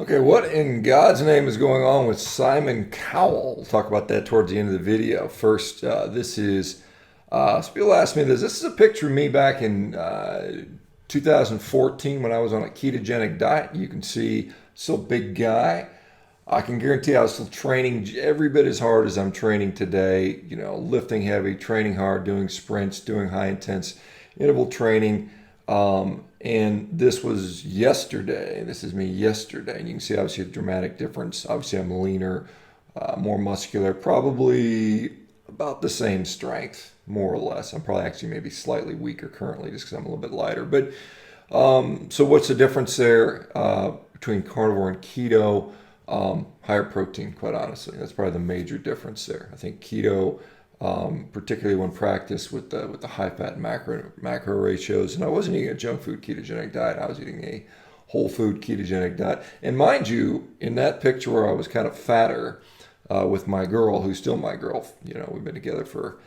Okay, what in God's name is going on with Simon Cowell? We'll talk about that towards the end of the video. First, this is, so people ask me this. This is a picture of me back in 2014 when I was on a ketogenic diet. You can see, still big guy. I can guarantee I was still training every bit as hard as I'm training today. You know, lifting heavy, training hard, doing sprints, doing high intense interval training. And this was yesterday. This is me yesterday. And you can see obviously a dramatic difference. Obviously, I'm leaner, more muscular, probably about the same strength, more or less. I'm probably actually maybe slightly weaker currently just because I'm a little bit lighter. But so what's the difference there between carnivore and keto? Higher protein, quite honestly. That's probably the major difference there. I think keto, particularly when practiced with the high fat macro ratios, and I wasn't eating a junk food ketogenic diet. I was eating a whole food ketogenic diet. And mind you, in that picture where I was kind of fatter with my girl, who's still my girl, you know, we've been together for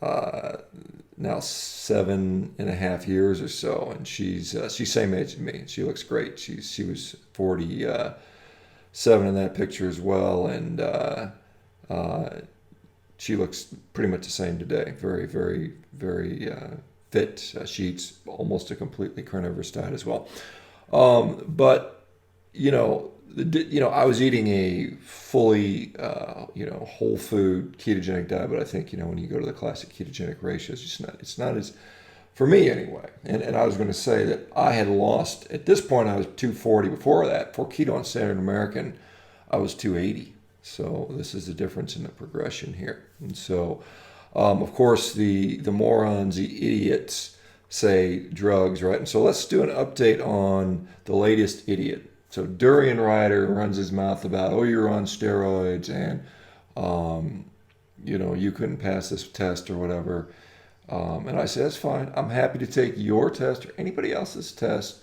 now 7.5 years or so, and she's same age as me. She looks great. She was 47 in that picture as well, and she looks pretty much the same today. Very, very, very fit. She eats almost a completely carnivorous diet as well. But I was eating a fully, whole food ketogenic diet. But I think when you go to the classic ketogenic ratios, it's not as, for me anyway. And I was going to say that I had lost at this point. I was 240. Before that, for keto and standard American, I was 280. So this is the difference in the progression here. And so, of course, the morons, the idiots say drugs, right? And so let's do an update on the latest idiot. So Durian Rider runs his mouth about, oh, you're on steroids and, you couldn't pass this test or whatever. And I said, that's fine. I'm happy to take your test or anybody else's test,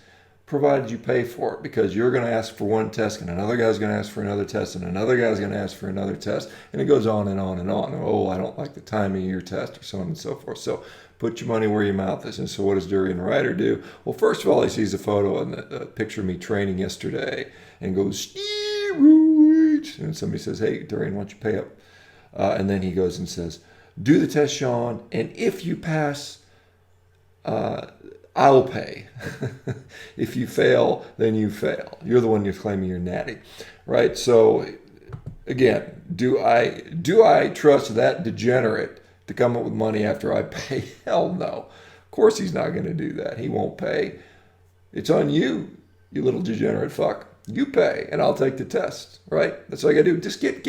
provided you pay for it, because you're going to ask for one test and another guy's going to ask for another test and another guy's going to ask for another test, and it goes on and on and on. Oh, I don't like the timing of your test, or so on and so forth. So put your money where your mouth is. And so what does Durian Rider do? Well, first of all, he sees a photo and a picture of me training yesterday and goes, steroids. And somebody says, hey, Durian, why don't you pay up? And then he goes and says, do the test, Sean, and if you pass, I'll pay. If you fail, then you fail. You're the one who's claiming you're natty, right? So again, do I trust that degenerate to come up with money after I pay? Hell no. Of course he's not going to do that. He won't pay. It's on you, you little degenerate fuck. You pay, and I'll take the test, right? That's all you gotta do. Just get.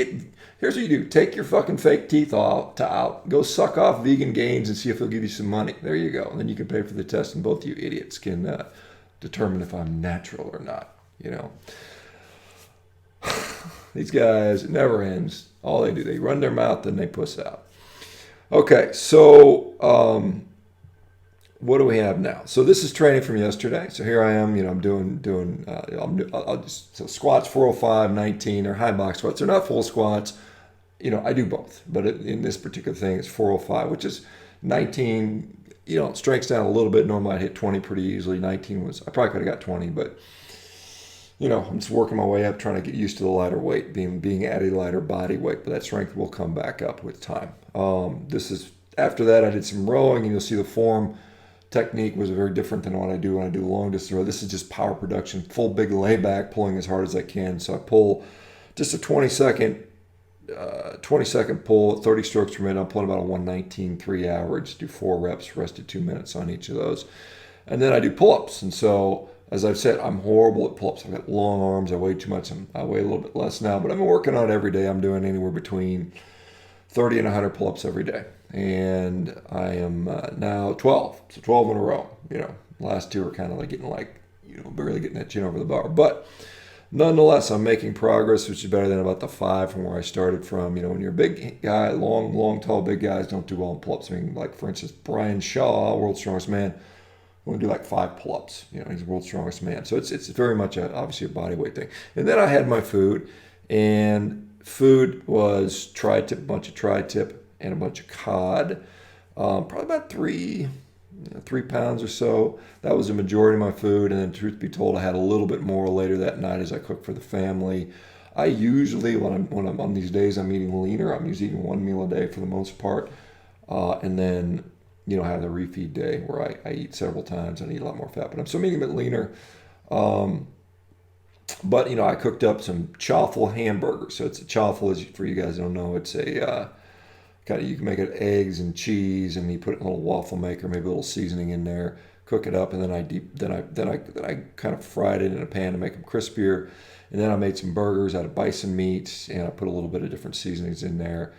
Here's what you do: take your fucking fake teeth out, go suck off Vegan Gains, and see if he'll give you some money. There you go, and then you can pay for the test, and both you idiots can determine if I'm natural or not. These guys, it never ends. All they do, they run their mouth, then they puss out. Okay, so. What do we have now? So this is training from yesterday. So here I am, I'm doing so squats 405, 19, or high box squats. They're not full squats. I do both, but in this particular thing, it's 405, which is 19. Strengths down a little bit. Normally I'd hit 20 pretty easily. 19 was, I probably could have got 20, but I'm just working my way up, trying to get used to the lighter weight, being at a lighter body weight, but that strength will come back up with time. After that, I did some rowing, and you'll see the form technique was very different than what I do when I do long distance row. This is just power production, full big layback, pulling as hard as I can. So I pull just a 20-second pull, 30 strokes per minute. I'm pulling about a 119.3 average. Do 4 reps, rested 2 minutes on each of those. And then I do pull-ups. And so, as I've said, I'm horrible at pull-ups. I've got long arms. I weigh too much. I weigh a little bit less now, but I've been working on it every day. I'm doing anywhere between 30 and 100 pull-ups every day. And I am now 12. So 12 in a row. Last 2 are kind of like getting barely getting that chin over the bar. But nonetheless, I'm making progress, which is better than about the 5 from where I started from. When you're a big guy, long, tall, big guys don't do well in pull-ups. I mean, like, for instance, Brian Shaw, world's strongest man, will do like 5 pull-ups. He's the world's strongest man. So it's very much obviously a body weight thing. And then I had my food, and food was tri-tip, a bunch of tri-tip, and a bunch of cod. Probably about 3 3 pounds or so. That was the majority of my food. And then, truth be told, I had a little bit more later that night as I cooked for the family. I usually, when I'm on these days, I'm eating leaner. I'm usually eating one meal a day for the most part. And then, have the refeed day where I eat several times and eat a lot more fat. But I'm still eating a bit leaner. But, I cooked up some chaffle hamburgers. So it's a chaffle, as for you guys who don't know, it's a you can make it eggs and cheese, and you put it in a little waffle maker, maybe a little seasoning in there, cook it up, and then I kind of fried it in a pan to make them crispier. And then I made some burgers out of bison meat, and I put a little bit of different seasonings in there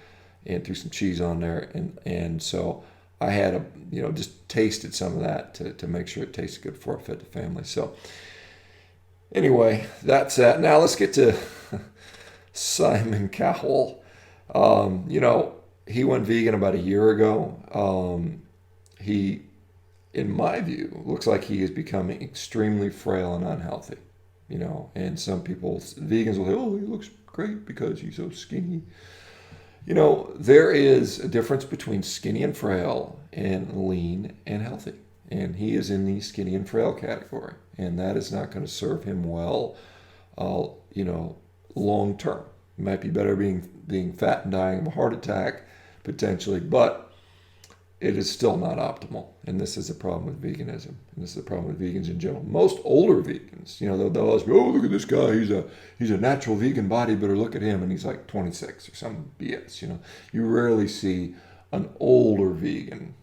and threw some cheese on there. And so I had just tasted some of that to make sure it tasted good before I fed the family. So anyway, that's that. Now let's get to Simon Cowell. He went vegan about a year ago. He, in my view, looks like he is becoming extremely frail and unhealthy. And some people, vegans will say, oh, he looks great because he's so skinny. There is a difference between skinny and frail and lean and healthy. And he is in the skinny and frail category. And that is not going to serve him well, long term. It might be better being fat and dying of a heart attack, potentially, but it is still not optimal. And this is a problem with veganism. And this is a problem with vegans in general. Most older vegans, they'll ask me, oh, look at this guy. He's a natural vegan bodybuilder. Look at him. And he's like 26 or some BS. You rarely see an older vegan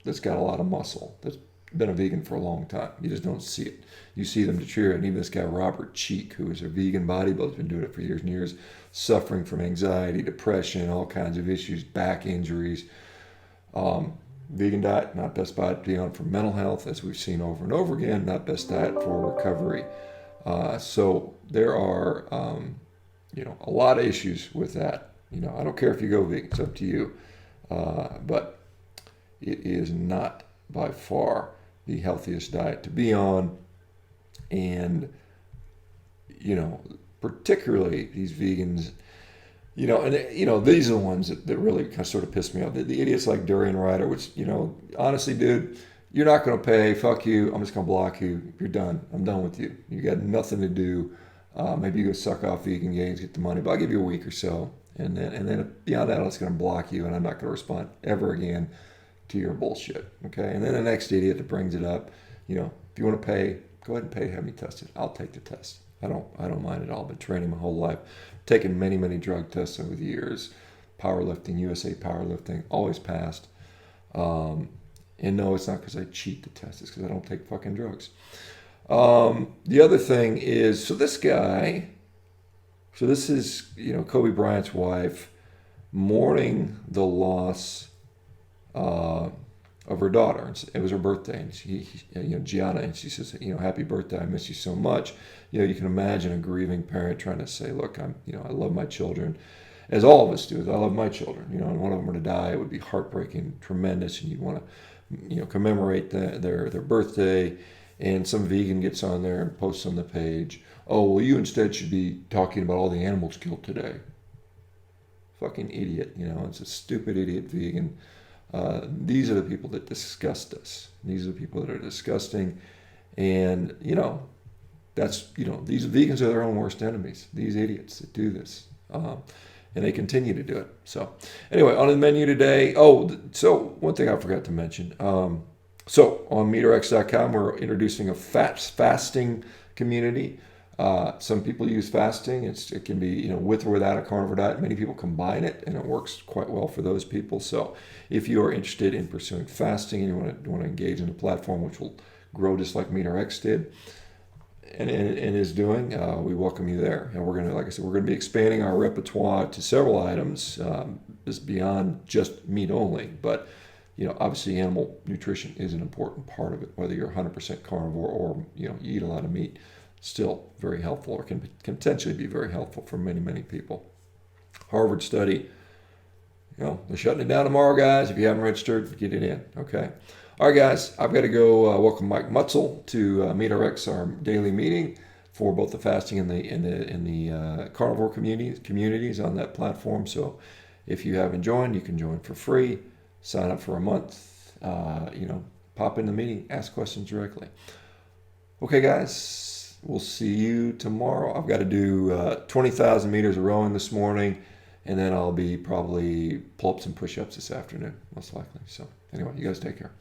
that's got a lot of muscle, that's been a vegan for a long time. You just don't see it. You see them deteriorate. And even this guy, Robert Cheek, who is a vegan bodybuilder, has been doing it for years and years, suffering from anxiety, depression, all kinds of issues, back injuries. Vegan diet, not best diet to be on for mental health, as we've seen over and over again, not best diet for recovery. So there are, a lot of issues with that. I don't care if you go vegan, it's up to you. But it is not by far the healthiest diet to be on. And, particularly these vegans, these are the ones that really kind of sort of piss me off. The idiots like Durian Rider, which, honestly, dude, you're not going to pay. Fuck you. I'm just going to block you. You're done. I'm done with you. You got nothing to do. Maybe you go suck off vegan gains, get the money, but I'll give you a week or so. And then beyond that, I'm just going to block you, and I'm not going to respond ever again to your bullshit. Okay. And then the next idiot that brings it up, if you want to pay, go ahead and pay to have me tested. I'll take the test. I don't mind at all. I've been training my whole life. Taken many, many drug tests over the years. Powerlifting, USA powerlifting, always passed. And no, it's not because I cheat the test. It's because I don't take fucking drugs. The other thing is, this is, Kobe Bryant's wife mourning the loss of her daughter. It was her birthday, and she, Gianna, and she says, happy birthday, I miss you so much. You can imagine a grieving parent trying to say, look, I love my children, as all of us do. I love my children, and one of them were to die, it would be heartbreaking, tremendous, and you'd want to, commemorate their birthday. And some vegan gets on there and posts on the page, oh, well, you instead should be talking about all the animals killed today. Fucking idiot, it's a stupid idiot vegan. These are the people that disgust us. These are the people that are disgusting. And, these vegans are their own worst enemies. These idiots that do this. And they continue to do it. So anyway, on the menu today. So one thing I forgot to mention. So on meaterx.com, we're introducing a fasting community. Some people use fasting. It can be, with or without a carnivore diet. Many people combine it, and it works quite well for those people. So if you are interested in pursuing fasting and you want to engage in the platform, which will grow just like MeaterX did and is doing, we welcome you there. And we're going to, like I said, we're going to be expanding our repertoire to several items, just beyond just meat only. But obviously animal nutrition is an important part of it, whether you're 100% carnivore or, you eat a lot of meat. Still very helpful, or can potentially be very helpful for many, many people. Harvard study, they're shutting it down tomorrow, guys. If you haven't registered, get it in, okay? All right, guys, I've got to go welcome Mike Mutzel to MeaterX, our daily meeting for both the fasting and the carnivore communities on that platform. So if you haven't joined, you can join for free. Sign up for a month, pop in the meeting, ask questions directly. Okay, guys, we'll see you tomorrow. I've got to do 20,000 meters of rowing this morning, and then I'll be probably pull-ups and push-ups this afternoon, most likely. So anyway, you guys take care.